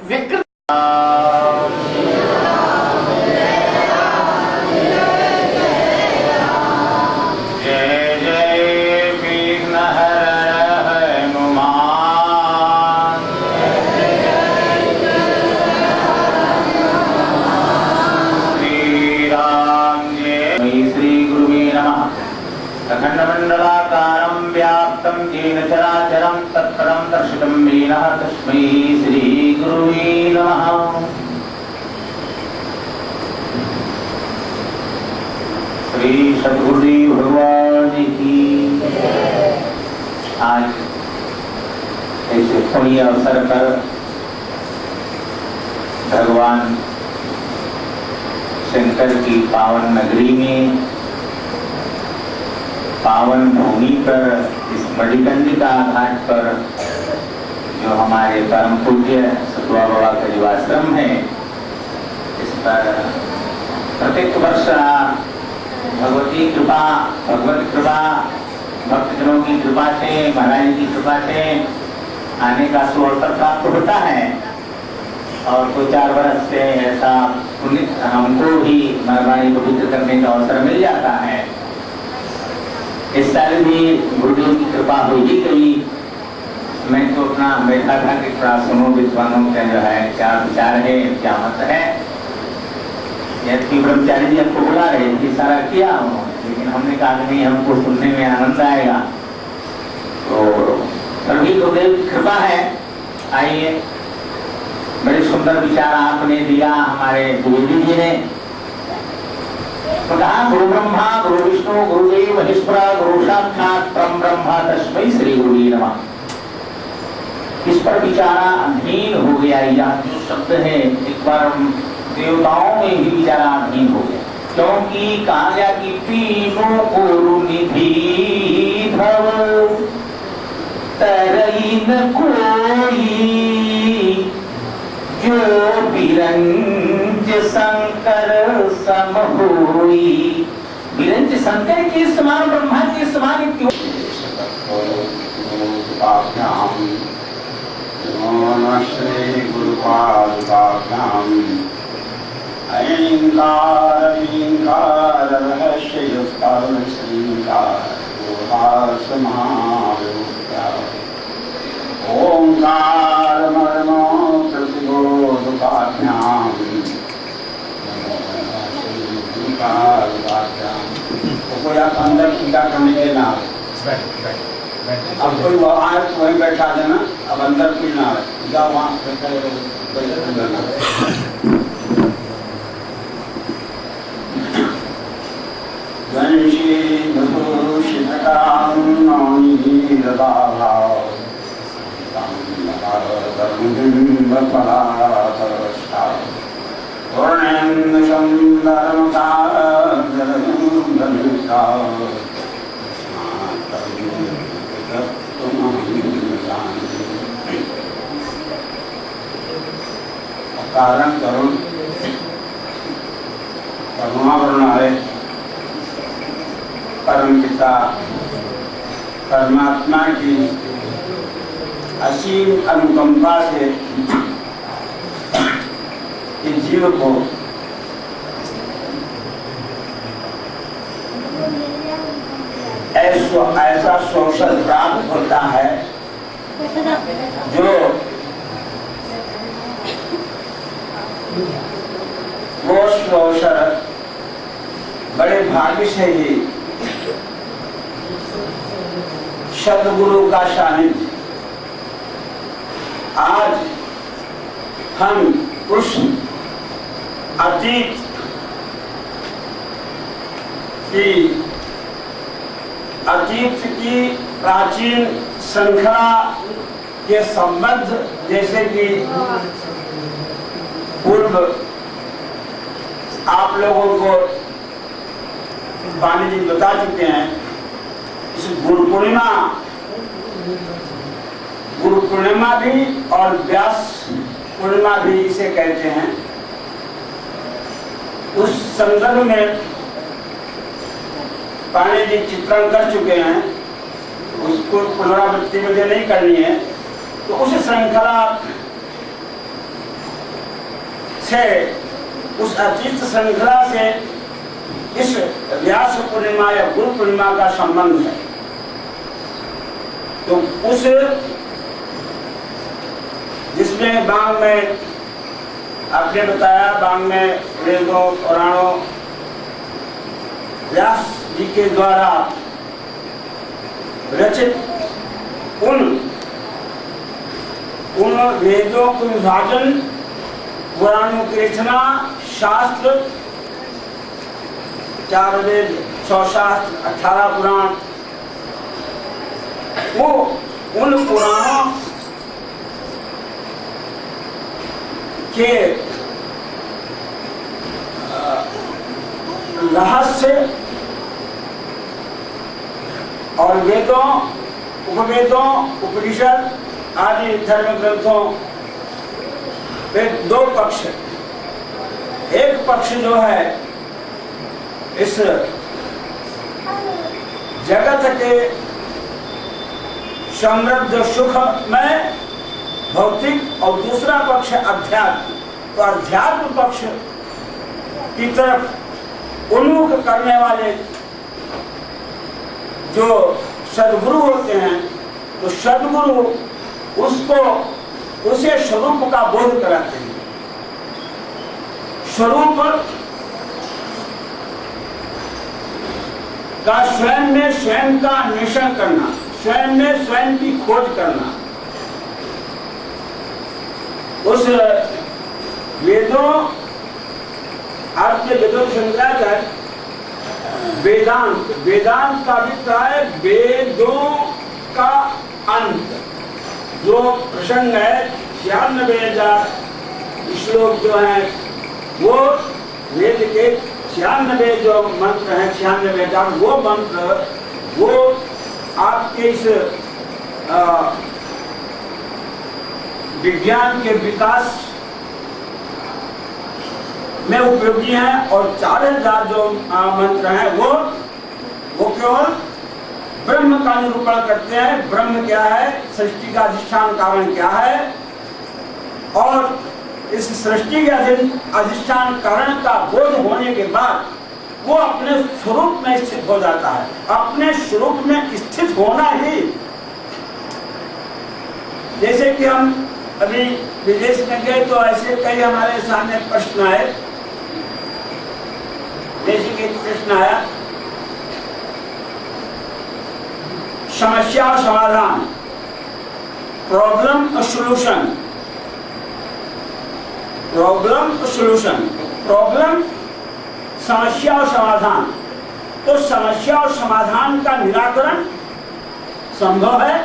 विकृत अखंडमंडलाकारं व्याप्तं येन चराचरं तत्परं दर्शितं येन तस्मै श्री गुरुवे नमः। श्री सद्गुरुदेव भगवान की। आज ऐसे पुण्य अवसर पर भगवान शंकर की पावन नगरी में, पावन भूमि पर, इस मणिकर्णिका घाट पर जो हमारे परम पूज्य सतुआ बाबा का जीवाश्रम है, इस पर प्रत्येक वर्ष भगवती कृपा, भगवत कृपा, भक्तजनों की कृपा से, महाराज की कृपा से आने का सुअवसर प्राप्त होता है। और 2-4 वर्ष से ऐसा पुण्य हमको भी महारानी को पवित्र करने का अवसर मिल जाता है। इस साल भी गुरुदेव की कृपा हो ही गई। मैं तो अपना बैठा था कि थोड़ा सुनो विद्वानों का जो है क्या विचार है, क्या मत है। ब्रह्मचारी जी हमको बुला रहे थे, सारा किया उन्होंने, लेकिन हमने कहा नहीं, हमको सुनने में आनंद आएगा। तो सभी गुरुदेव की कृपा है। आइए, बड़े सुंदर विचार आपने दिया हमारे द्विवेदी जी ने। गुरु ब्रह्मा गुरु विष्णु गुरुदेव महेश्वरा गुरु साक्षात् परम ब्रह्म तस्मै श्री गुरुवे नमः। इस पर विचारा अधीन हो गया। यह जो शब्द है एक बार देवताओं में भी विचारा अधीन हो गया, क्योंकि कहा गया कि तीनों गुरु निधि भव तरई न कोई, जो बिरंज शंकर सम होई। बिरंज शंकर के समान, ब्रह्मा के समान क्यों? श्री गुरुपादुकाभ्याम ऐंकार वींकार रहस्य युक्तार श्रींकार गुहास महाविद्या ओंकार मर्मो प्रतिबोधुकाभ्याम तो कोई आप अंदर टीका करने के ना, अब कोई आए तो वहीं बैठा देना। अब अंदर कोई ना आए, जाओ वहाँ कारण करुण करुणावरुणालय परम पिता परमात्मा की असीम अनुकंपा से इस जीव को ऐसा शोषण प्राप्त होता है जो वो शोषण बड़े भाग्य से ही सद्गुरु का सानिध्य। आज हम उस अतीत की प्राचीन श्रृंखला के संबंध, जैसे कि पूर्व आप लोगों को वाणी जी बता चुके हैं। इस गुरु पूर्णिमा भी और व्यास पूर्णिमा भी इसे कहते हैं। उस संदर्भ में पाणी जी चित्रण कर चुके हैं, उसको पुनरावृत्ति मुझे नहीं करनी है। तो उस श्रृंखला से, उस अतीत श्रृंखला से इस व्यास पूर्णिमा या गुरु पूर्णिमा का संबंध है। तो उस जिसमें बांग में आपने बताया, बांग में वेदों पुराणों व्यास जी के द्वारा रचित उन वेदों को विभाजन, पुराणों की रचना, शास्त्र, 4 वेद, 100 शास्त्र, 18 पुराण, वो उन पुराणों के रहस्य और वेदों, उपवेदों, उपनिषद आदि धर्म ग्रंथों में 2 पक्ष। एक पक्ष जो है इस जगत के समृद्ध सुख में भौतिक, और दूसरा पक्ष अध्यात्म। तो अध्यात्म पक्ष की तरफ उन्मुख करने वाले जो सद्गुरु होते हैं, तो सद्गुरु उसे स्वरूप का बोध कराते हैं। स्वरूप का स्वयं में स्वयं का अन्वेषण करना, स्वयं में स्वयं की खोज करना। उस वेदों, आपके वेदों शंकराचार्य वेदांत, वेदांत का अभिप्राय वेदों का अंत। जो प्रसंग है 96,000 श्लोक जो है, वो वेद के 96 जो मंत्र हैं, 96,000 वो मंत्र, वो आपके इस विज्ञान के विकास में उपयोगी हैं। और 4,000 जो मंत्र हैं वो केवल ब्रह्म का निरूपण करते हैं। ब्रह्म क्या है, सृष्टि का अधिष्ठान कारण क्या है, और इस सृष्टि के अधिष्ठान कारण का बोध होने के बाद वो अपने स्वरूप में स्थित हो जाता है। अपने स्वरूप में स्थित होना ही, जैसे कि हम अभी विदेश में गए तो ऐसे कई हमारे सामने प्रश्न आए। जैसे कि प्रश्न आया, समस्या और समाधान, प्रॉब्लम और सॉल्यूशन। प्रॉब्लम और सॉल्यूशन, प्रॉब्लम समस्या और समाधान। तो समस्या और समाधान का निराकरण संभव है,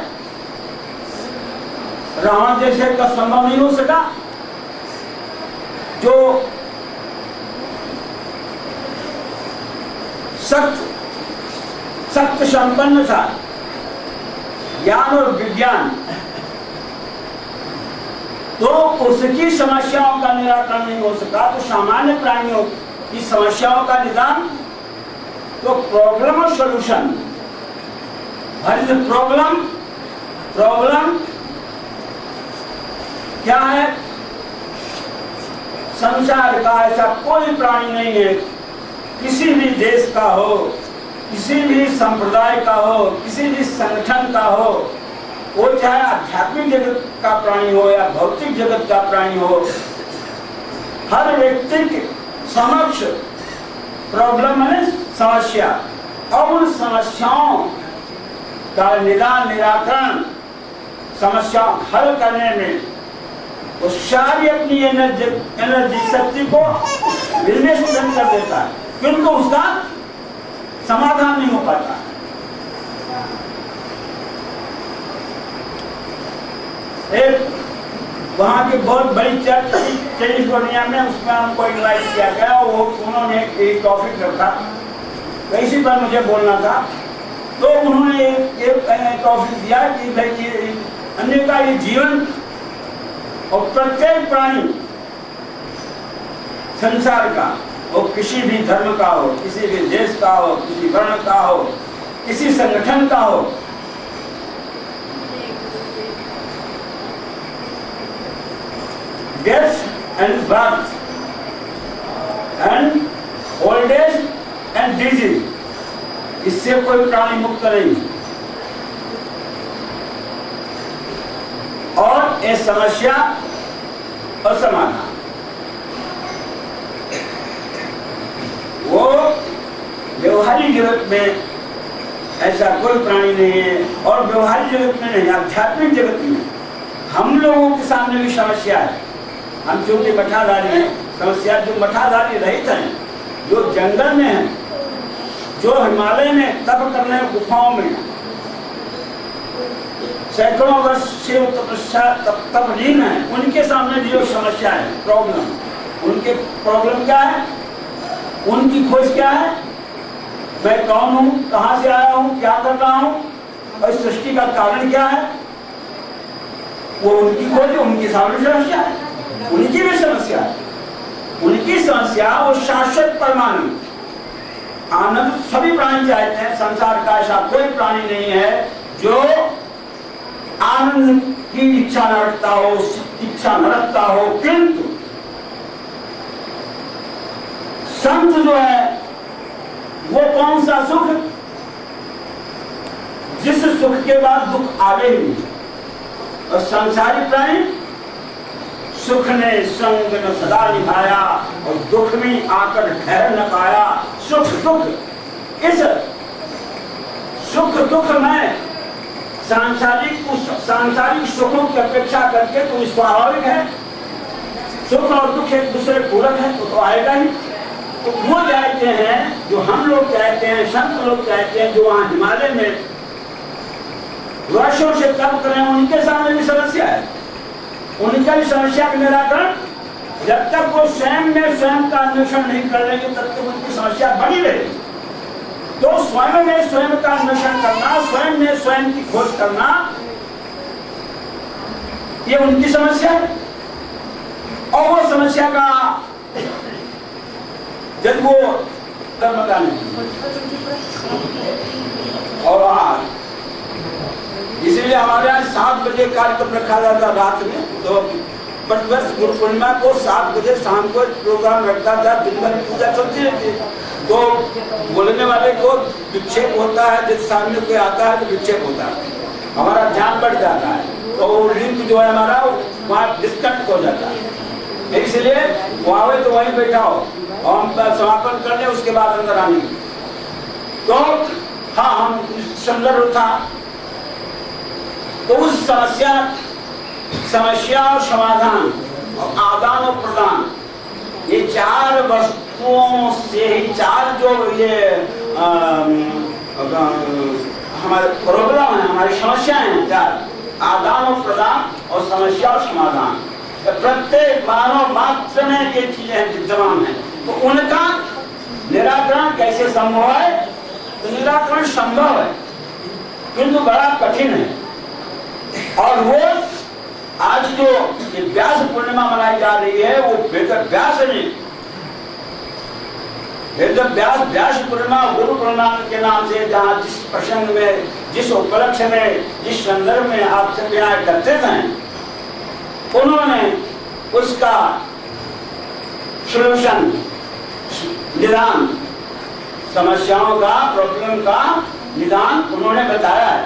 रावण जैसे का संभव नहीं हो सका। जो सत्य संपन्न था, ज्ञान और विज्ञान, तो उसकी समस्याओं का निराकरण नहीं हो सका। तो सामान्य प्राणियों की समस्याओं का निदान, तो प्रॉब्लम और सॉल्यूशन। प्रॉब्लम क्या है? संसार का ऐसा कोई प्राणी नहीं है, किसी भी देश का हो, किसी भी संप्रदाय का हो, किसी भी संगठन का हो, वो चाहे आध्यात्मिक जगत का प्राणी हो या भौतिक जगत का प्राणी हो, हर व्यक्ति के समक्ष प्रॉब्लम है, समस्या। और उन समस्याओं का निराकरण, समस्या हल करने में वो सारी अपनी एनर्जी शक्ति को इन्वेस्टमेंट कर देता है, किंतु उसका समाधान नहीं हो पाता। एक वहाँ की बहुत बड़ी चर्च थी कैलिफोर्निया में, उसमें हमको इनवाइट किया गया। वो उन्होंने एक टॉपिक रखा, इसी पर मुझे बोलना था। तो उन्होंने एक टॉपिक दिया कि भाई अन्य का ये जीवन और प्रत्येक प्राणी संसार का, वो किसी भी धर्म का हो, किसी भी देश का हो, किसी वर्ण का हो, किसी संगठन का हो, डेथ एंड बर्थ डिजीज, इससे कोई प्राणी मुक्त नहीं। और ये समस्या और समाधान, वो व्यवहारिक जगत में ऐसा कोई प्राणी नहीं है, और व्यवहारिक जगत में नहीं, आध्यात्मिक जगत में हम लोगों के सामने भी समस्या है। हम चूंकि मठाधारी हैं, समस्या जो मठाधारी रहित हैं, जो जंगल में हैं, जो हिमालय में तप कर रहे हैं, गुफाओं में सैकड़ों वर्ष से तपलीन है, उनके सामने जो समस्या है, प्रॉब्लम, उनके प्रॉब्लम क्या है, उनकी खोज क्या है, मैं कौन हूं, कहां से आया हूं, क्या कर रहा हूं, और सृष्टि का कारण क्या है, वो उनकी खोज, उनकी सामने समस्या है, उनकी भी समस्या है। उनकी समस्या वो शाश्वत परमानंद आनंद सभी प्राणी चाहते हैं। संसार का ऐसा कोई प्राणी नहीं है जो आनंद की इच्छा न रखता हो, इच्छा न रखता हो। किंतु संत जो है वो कौन सा सुख, जिस सुख के बाद दुख आवे ही नहीं। और संसारी प्राणी सुख ने संग न सदा निभाया, और दुख में आकर ठहर न पाया। सुख दुख, इस सुख दुख में सांसारिक सुखों की अपेक्षा करके तो स्वाभाविक है, सुख और दुख एक दूसरे पूरक है, तो आएगा ही। तो वो चाहते हैं, जो हम लोग चाहते हैं, संत लोग चाहते हैं, जो वहां हिमालय में वर्षों से तप कर रहे हैं, उनके सामने भी समस्या है। उनका भी समस्या का निराकरण जब तक वो स्वयं में स्वयं का अन्वेषण नहीं कर लेंगे, तब तक उनकी समस्या बनी रहेगी। तो स्वयं में स्वयं का अन्वेषण करना, स्वयं में स्वयं की खोज करना, ये उनकी समस्या है। और वो समस्या का जब वो कर्म का नहीं, और इसलिए हमारे यहाँ 7 बजे कार्यक्रम रखा जाता रात में। तो प्रतिवर्ष गुरु पूर्णिमा को 7 बजे शाम को प्रोग्राम रखता था, दिन भर पूजा चलती रहती है। तो बोलने वाले को विक्षेप होता है, जब सामने कोई आता है तो विक्षेप होता है, हमारा ध्यान बढ़ जाता है, तो वो लिंक जो है हमारा वहाँ डिस्कनेक्ट हो जाता है। इसलिए वहाँ तो वहीं बैठा हो और हम समापन कर ले, उसके बाद अंदर आने। तो हाँ, हम संदर्भ था, तो उस समस्या और समाधान और आदान और प्रदान, ये 4 वस्तुओं से ही 4 जो ये हमारे प्रॉब्लम है, हमारी समस्याएं हैं 4, आदान और प्रदान और समस्या और समाधान। प्रत्येक मानव मात्र में ये चीजें विद्यमान है। तो उनका निराकरण कैसे संभव है? तो निराकरण संभव है, किंतु बड़ा कठिन है। और वो आज जो ये व्यास पूर्णिमा मनाई जा रही है, वो वेद व्यास नहीं, वेद व्यास पूर्णिमा गुरु पूर्णिमा के नाम से, जहाँ जिस प्रसंग में, जिस उपलक्ष्य में, जिस संदर्भ में आप सब यहाँ एकत्रित हैं, उन्होंने उसका सॉल्यूशन, निदान, समस्याओं का, प्रॉब्लम का निदान उन्होंने बताया है।